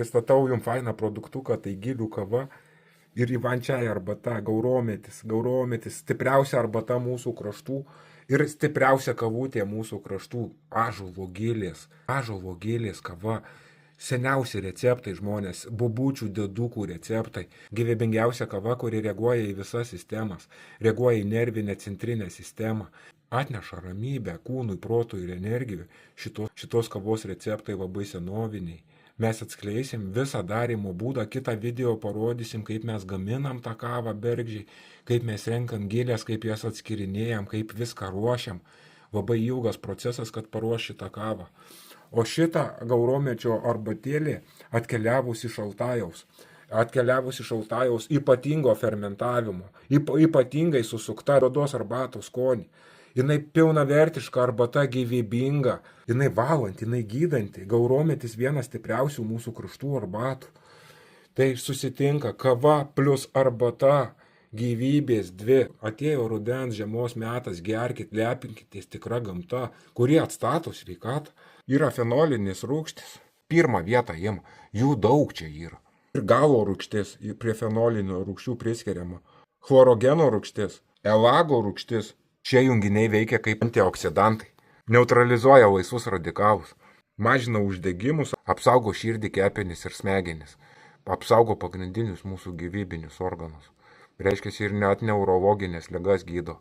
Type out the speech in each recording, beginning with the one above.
Pristatau jums fainą produktuką, tai gilių kava ir Ivančiai arbata, gaurometis, stipriausia arbata mūsų kraštų ir stipriausia kavutė mūsų kraštų, ąžuolo gėlės kava. Seniausi receptai žmonės, bobučių dėdukų receptai, gyvybingiausia kava, kuri reaguoja į visas sistemas, reaguoja į nervinę centrinę sistemą, atneša ramybę kūnui, protui ir energijai. Šitos kavos receptai labai senoviniai. Mes atskleisim visą darimo būdą, kitą video parodysim, kaip mes gaminam tą kavą bergžiai, kaip mes renkam gėlės, kaip jas atskirinėjam, kaip viską ruošiam. Labai ilgas procesas, kad paruoš šitą kavą. O šitą gauromečio arbatėlį atkeliavus iš Altajaus ypatingo fermentavimo, ypatingai susukta rudos arbatos skonį. Jinai pilnavertiška arbata, gyvybinga, jinai valanti, jinai gydanti. Gaurometis vienas stipriausių mūsų kraštų arbatų. Tai susitinka kava plus arbata, gyvybės dvi. Atėjo rudens žiemos metas, gerkit, lepinkitės tikra gamta, kuri atstato sveikatą. Yra fenolinis rūgštis. Pirmą vietą ima. Jų daug čia yra. Ir galo rūgštis prie fenolinių rūgščių priskiriama. Chlorogeno rūgštis, elago rūgštis. Šie junginiai veikia kaip antioksidantai. Neutralizuoja laisvus radikalus. Mažina uždegimus, apsaugo širdį, kepenis ir smegenis. Apsaugo pagrindinius mūsų gyvybinius organus. Reiškia, ir net neurologinės ligas gydo.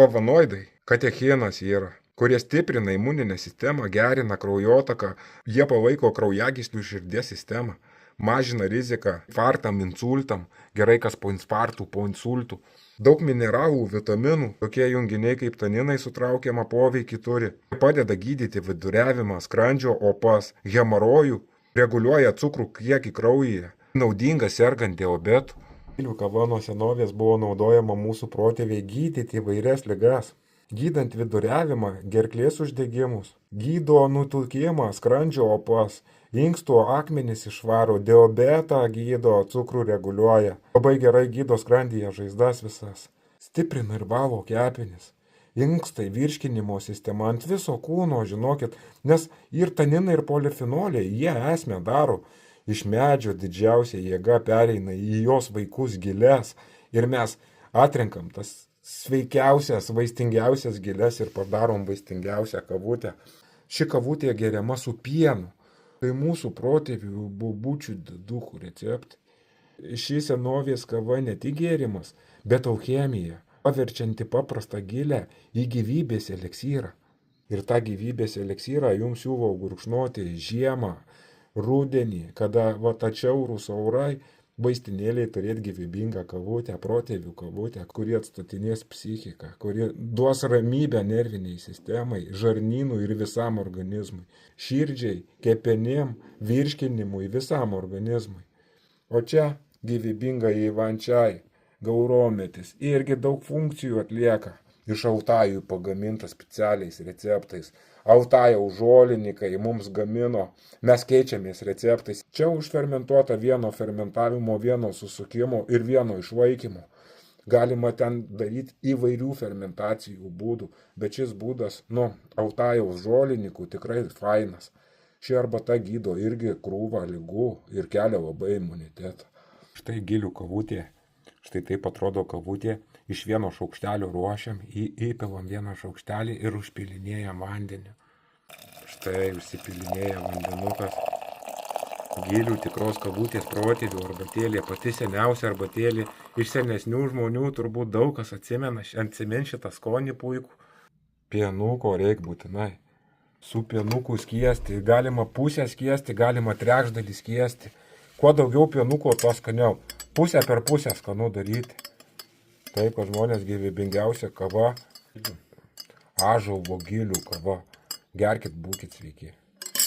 Flavonoidai, katechinas yra, kurie stiprina imuninę sistemą, gerina kraujotaką, jie palaiko kraujagyslių širdies sistemą, mažina riziką infarktam, insultam, gerai kas po infarktų, po insultų. Daug mineralų, vitaminų, tokie junginiai kaip taninai sutraukiamą poveikį turi. Padeda gydyti viduriavimą, skrandžio opas, hemorojų, reguliuoja cukrų kiekį kraujyje, naudinga sergant diabetu. Gilių kava nuo senovės buvo naudojama mūsų protėviai gydyti įvairias ligas. Gydant viduriavimą, gerklės uždegimus, gydo nutukimą, skrandžio opas, inkstų akmenis išvaro, diabetą gydo, cukrų reguliuoja, labai gerai gydo skrandyje žaizdas visas, stiprina ir valo kepenis, inkstai, virškinimo sistema ant viso kūno, žinokit, nes ir taninai, ir polifenoliai, jie esmę daro. Iš medžio didžiausia jėga pereina į jos vaikus gilės ir mes atrenkam tas sveikiausias, vaistingiausias gilės ir padarom vaistingiausią kavutę. Ši kavutė geriama su pienu. Tai mūsų protėvių bobučių dėdukų receptai. Ši senovės kava ne tik gėrimas, bet alchemija, paverčianti paprastą gilę į gyvybės eliksyrą. Ir tą gyvybės eliksyrą jums siūlau gurkšnoti žiemą, rudenį, kada atšiaurūs orai, vaistinėliai turėti gyvybingą kavutę, protėvių kavutę, kuri atstatinės psichiką, kuri duos ramybę nerviniai sistemai, žarnynui ir visam organizmui, širdžiai, kepenim, virškinimui, visam organizmui. O čia gyvybinga Ivančiai, gaurometis, irgi daug funkcijų atlieka. Iš Altajų pagaminta specialiais receptais. Altajaus žolininkai mums gamino, mes keičiamės receptais. Čia užfermentuota vieno fermentavimo, vieno susukimo ir vieno išlaikymo. Galima ten daryti įvairių fermentacijų būdų, bet šis būdas, Altajaus žolininkų tikrai fainas. Ši arbata gydo irgi krūvą ligų ir kelia labai imunitetą. Štai gilių kavutė, štai taip atrodo kavutė. Iš vieno šaukštelio ruošiam, įpilam vieną šaukštelį ir užpilinėjam vandeniu. Štai užsipilinėja vandenukas. Gilių tikros kavutės protėvių arbatėlė, pati seniausia arbatėlė. Iš senesnių žmonių turbūt daug kas atsimena šitą skonį puikų. Pienuko reikia būtinai. Su pienuku skiesti, galima pusę skiesti, galima trečdalį skiesti. Kuo daugiau pienuko, tuo skaniau. Pusę per pusę skanu daryti. Taip, kad žmonės gyvybingiausia kava, ąžuolo gilių kava. Gerkit, būkit sveiki.